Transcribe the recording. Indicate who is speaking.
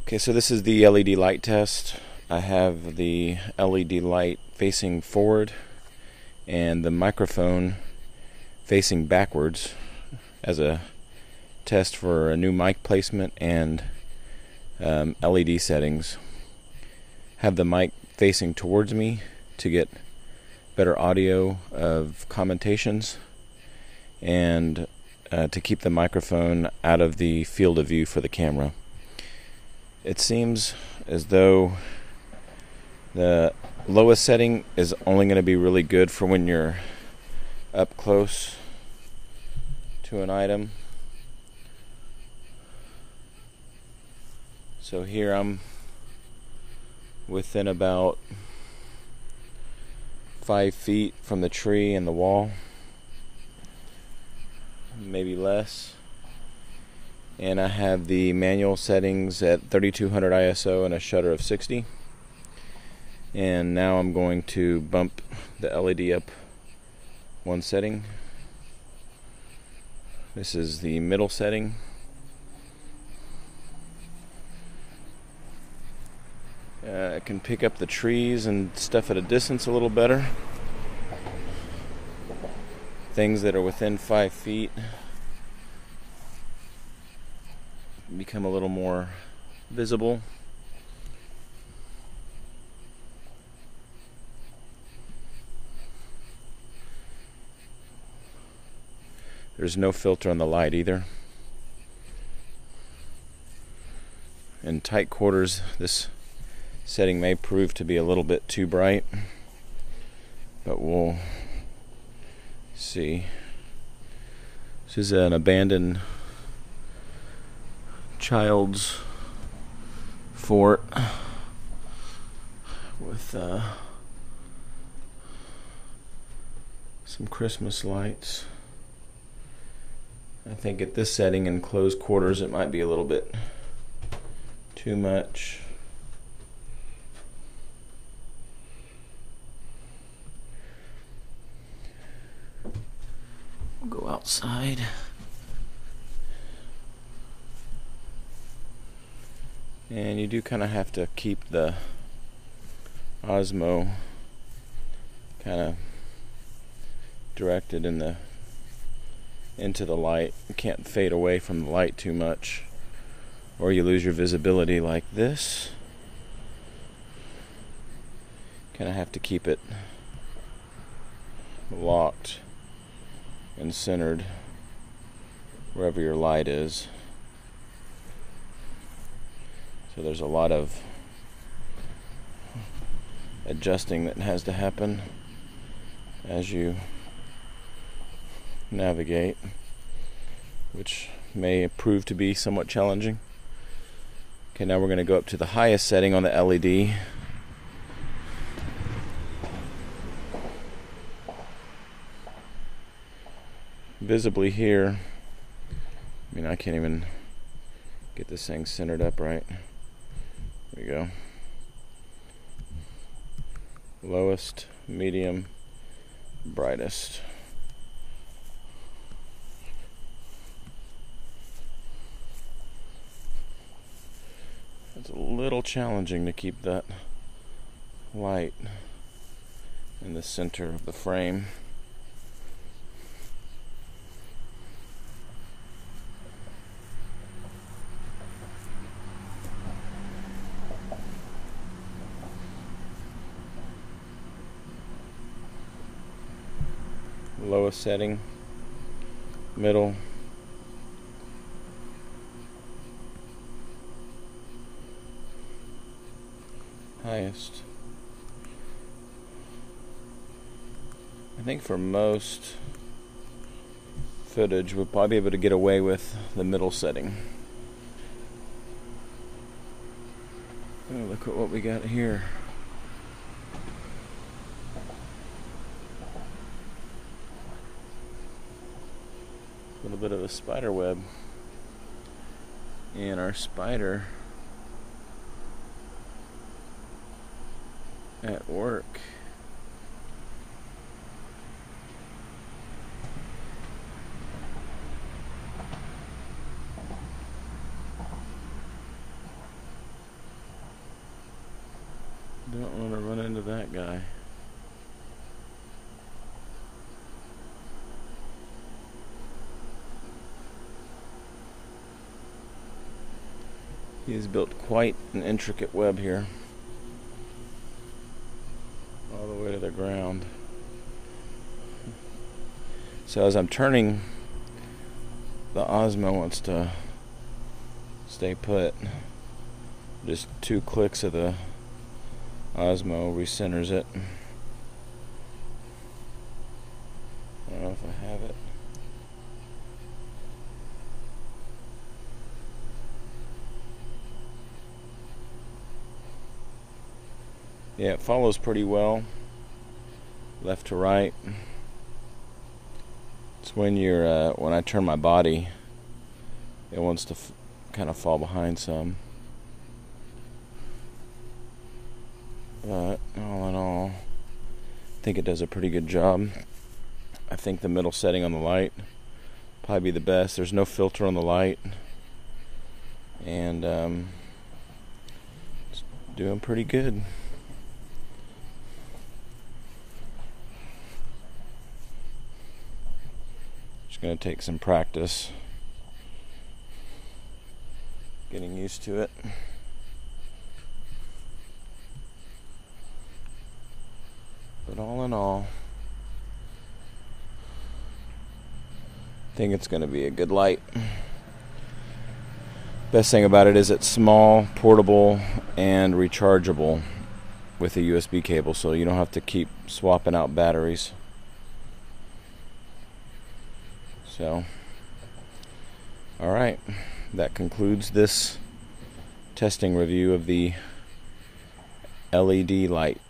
Speaker 1: Okay, so this is the LED light test. I have the LED light facing forward and the microphone facing backwards as a test for a new mic placement and LED settings. Have the mic facing towards me to get better audio of commentations, and to keep the microphone out of the field of view for the camera. It seems as though the lowest setting is only going to be really good for when you're up close to an item. So here I'm within about 5 feet from the tree and the wall, maybe less. And I have the manual settings at 3200 ISO and a shutter of 60. And now I'm going to bump the LED up one setting. This is the middle setting. I can pick up the trees and stuff at a distance a little better. Things that are within 5 feet become a little more visible. There's no filter on the light either. In tight quarters, this setting may prove to be a little bit too bright, but we'll see. This is an abandoned child's fort with some Christmas lights. I think at this setting in closed quarters it might be a little bit too much. We'll go outside. And you do kind of have to keep the Osmo kind of directed into the light. You can't fade away from the light too much, or you lose your visibility like this. Kind of have to keep it locked and centered wherever your light is. So there's a lot of adjusting that has to happen as you navigate, which may prove to be somewhat challenging. Okay, now we're going to go up to the highest setting on the LED. Visibly here, I mean, I can't even get this thing centered up right. There we go. Lowest, medium, brightest. It's a little challenging to keep that light in the center of the frame. Lowest setting, middle, highest. I think for most footage we'll probably be able to get away with the middle setting. Oh, look at what we got here. A little bit of a spider web, and our spider at work. Don't want to run into that guy. He has built quite an intricate web here, all the way to the ground. So as I'm turning, the Osmo wants to stay put. Just 2 clicks of the Osmo recenters it. I don't know if I have it. Yeah, it follows pretty well, left to right. It's when when I turn my body, it wants to kind of fall behind some. But all in all, I think it does a pretty good job. I think the middle setting on the light probably be the best. There's no filter on the light, and it's doing pretty good. Just gonna take some practice getting used to it. But all in all, I think it's going to be a good light. Best thing about it is it's small, portable, and rechargeable with a USB cable, so you don't have to keep swapping out batteries. So, alright, that concludes this testing review of the LED light.